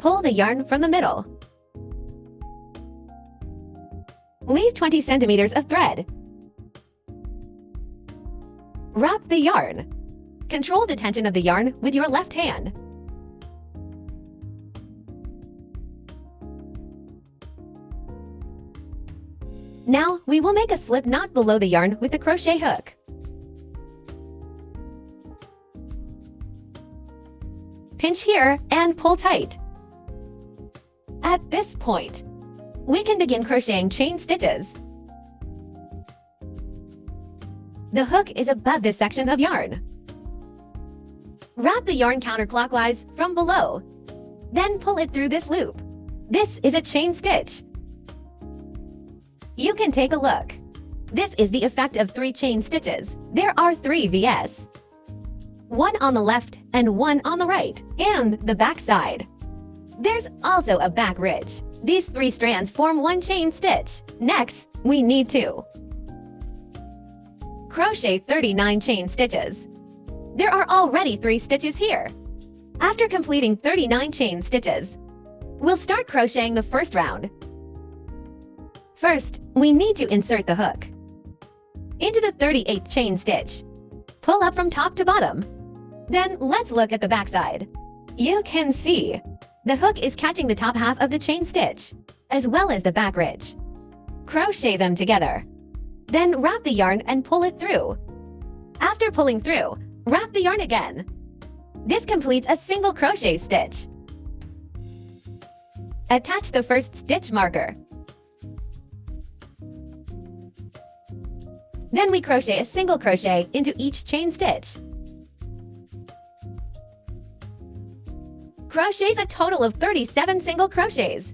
Pull the yarn from the middle. Leave 20 centimeters of thread. Wrap the yarn. Control the tension of the yarn with your left hand. Now, we will make a slip knot below the yarn with the crochet hook. Pinch here and pull tight. At this point, we can begin crocheting chain stitches. The hook is above this section of yarn. Wrap the yarn counterclockwise from below. Then pull it through this loop. This is a chain stitch. You can take a look. This is the effect of 3 chain stitches. There are 3 VS. 1 on the left and 1 on the right, and the back side. There's also a back ridge. These 3 strands form 1 chain stitch. Next, we need to crochet 39 chain stitches. There are already 3 stitches here. After completing 39 chain stitches, we'll start crocheting the first round. First, we need to insert the hook into the 38th chain stitch. Pull up from top to bottom. Then let's look at the back side. You can see the hook is catching the top half of the chain stitch, as well as the back ridge. Crochet them together. Then wrap the yarn and pull it through. After pulling through, wrap the yarn again. This completes a single crochet stitch. Attach the first stitch marker. Then we crochet a single crochet into each chain stitch. Crochets a total of 37 single crochets.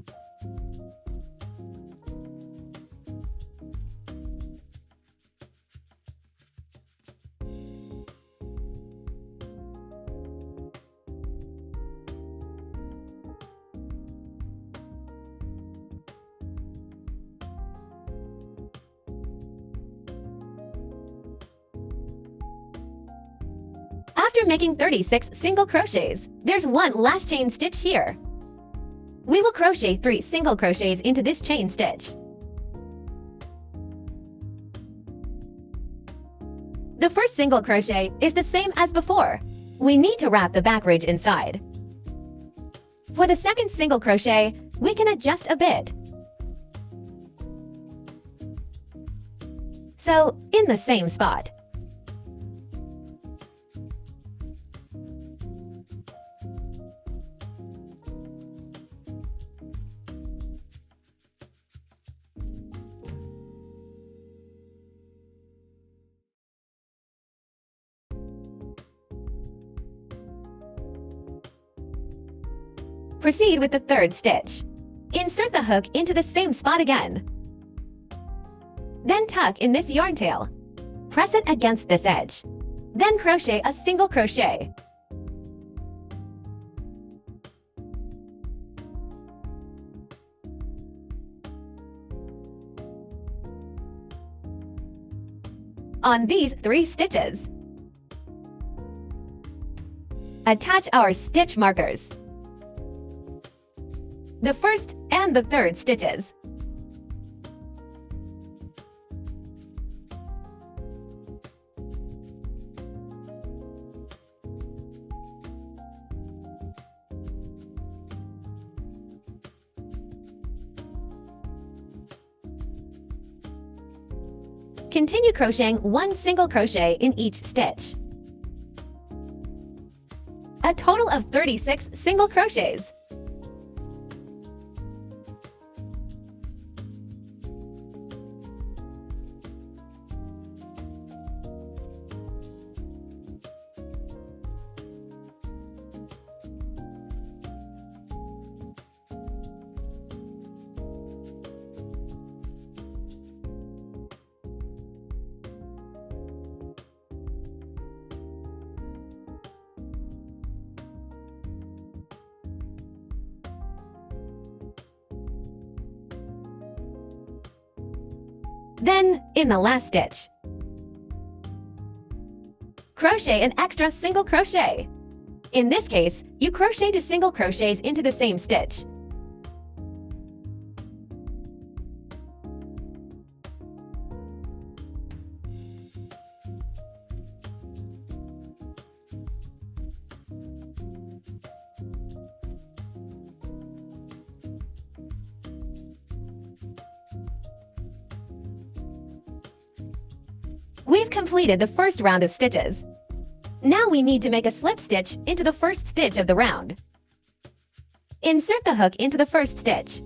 After making 36 single crochets, there's 1 last chain stitch here. We will crochet 3 single crochets into this chain stitch. The first single crochet is the same as before. We need to wrap the back ridge inside. For the second single crochet, we can adjust a bit. So, in the same spot. Proceed with the third stitch. Insert the hook into the same spot again. Then tuck in this yarn tail. Press it against this edge. Then crochet a single crochet. On these 3 stitches, attach our stitch markers. The first and the third stitches. Continue crocheting 1 single crochet in each stitch. A total of 36 single crochets. Then, in the last stitch, crochet an extra single crochet. In this case, you crochet to single crochets into the same stitch. We've completed the first round of stitches. Now we need to make a slip stitch into the first stitch of the round. Insert the hook into the first stitch.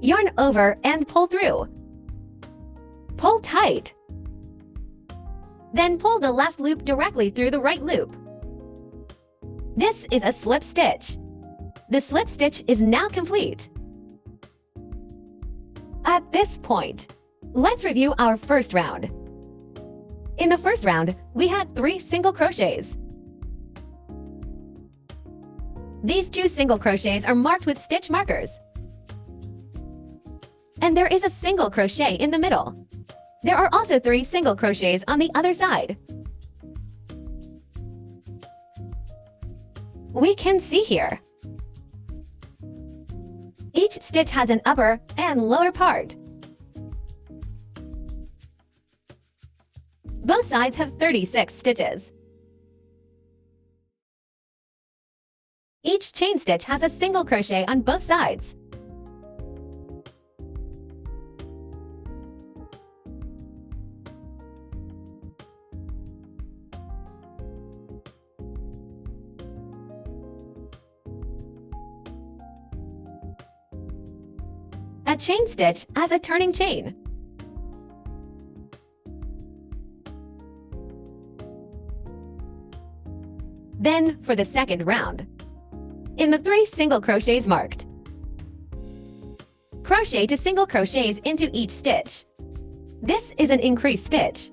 Yarn over and pull through. Pull tight. Then pull the left loop directly through the right loop. This is a slip stitch. The slip stitch is now complete. At this point, let's review our first round. In the first round, we had 3 single crochets. These 2 single crochets are marked with stitch markers. And there is a single crochet in the middle. There are also 3 single crochets on the other side. We can see here. Each stitch has an upper and lower part. Both sides have 36 stitches. Each chain stitch has a single crochet on both sides. A chain stitch as a turning chain. Then for the second round. In the 3 single crochets marked, crochet to single crochets into each stitch. This is an increased stitch.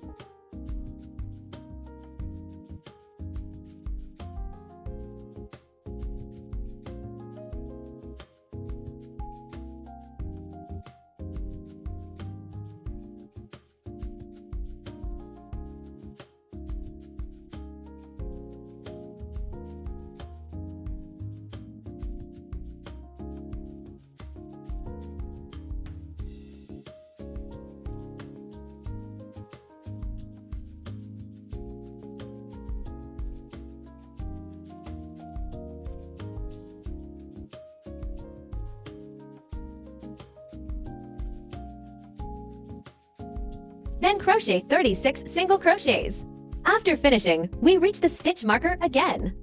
Then crochet 36 single crochets. After finishing, we reach the stitch marker again.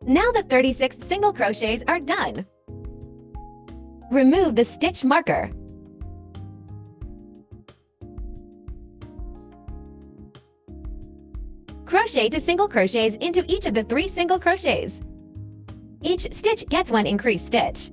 Now the 36 single crochets are done. Remove the stitch marker. Crochet to single crochets into each of the 3 single crochets. Each stitch gets 1 increased stitch.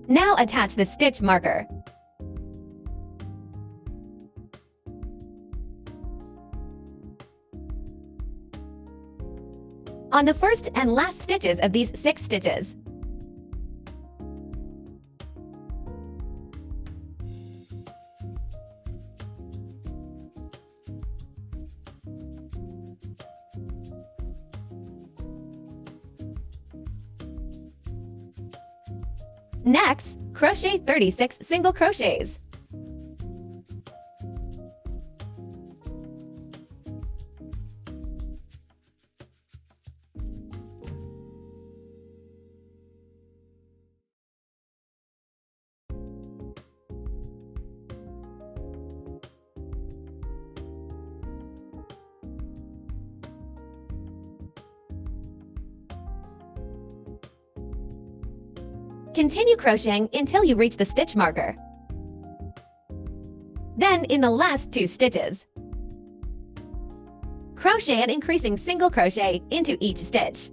Now attach the stitch marker. On the first and last stitches of these 6 stitches. Next, crochet 36 single crochets. Continue crocheting until you reach the stitch marker. Then, in the last 2 stitches, crochet an increasing single crochet into each stitch.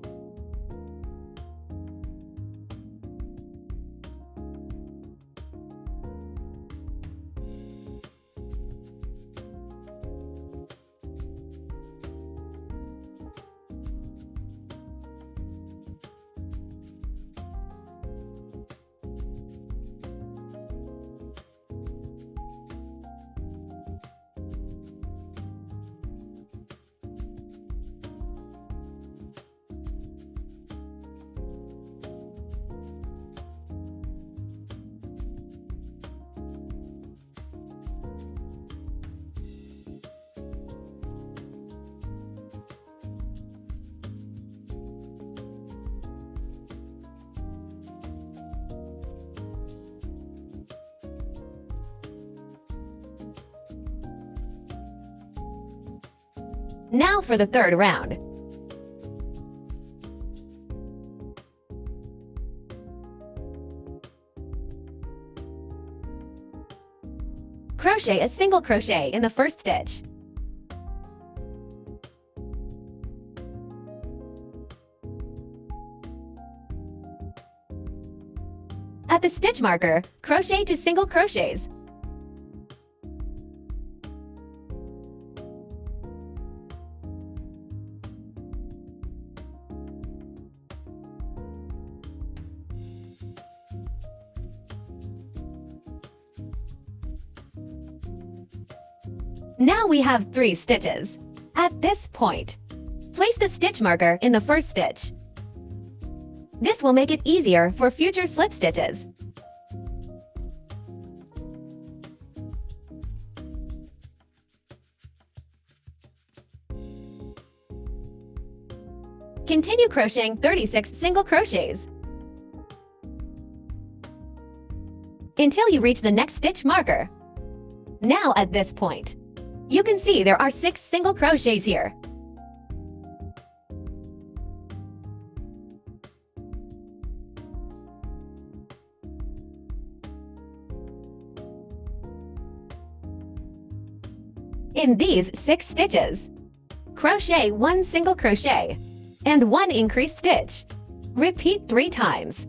Now for the third round. Crochet a single crochet in the first stitch. At the stitch marker, crochet 2 single crochets. Now we have 3 stitches. At this point, place the stitch marker in the first stitch. This will make it easier for future slip stitches. Continue crocheting 36 single crochets until you reach the next stitch marker. Now at this point, you can see there are 6 single crochets here. In these 6 stitches, crochet 1 single crochet and 1 increased stitch. Repeat 3 times.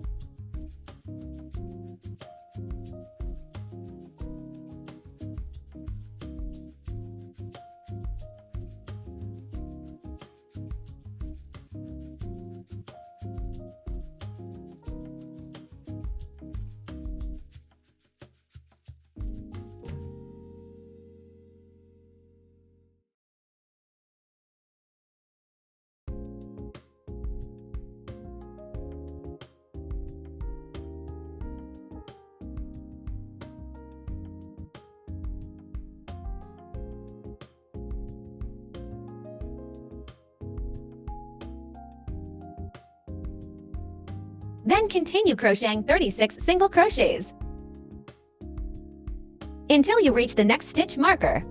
Then continue crocheting 36 single crochets until you reach the next stitch marker.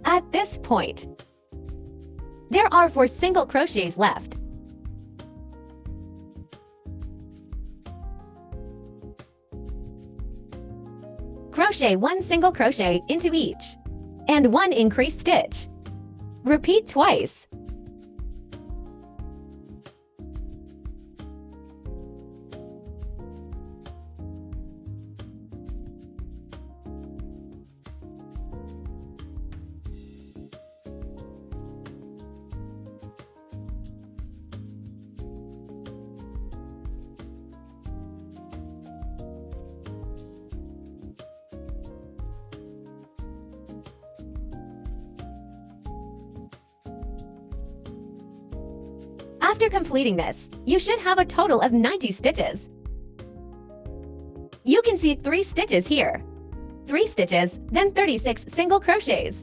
At this point, there are 4 single crochets left. Crochet 1 single crochet into each and 1 increased stitch. Repeat twice. After completing this, you should have a total of 90 stitches. You can see 3 stitches here, 3 stitches, then 36 single crochets.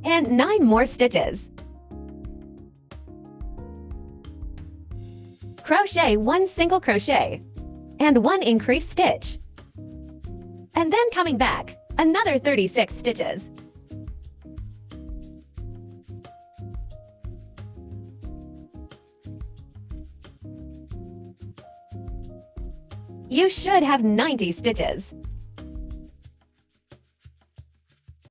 and 9 more stitches. Crochet 1 single crochet and 1 increased stitch, and then coming back another 36 stitches. You should have 90 stitches.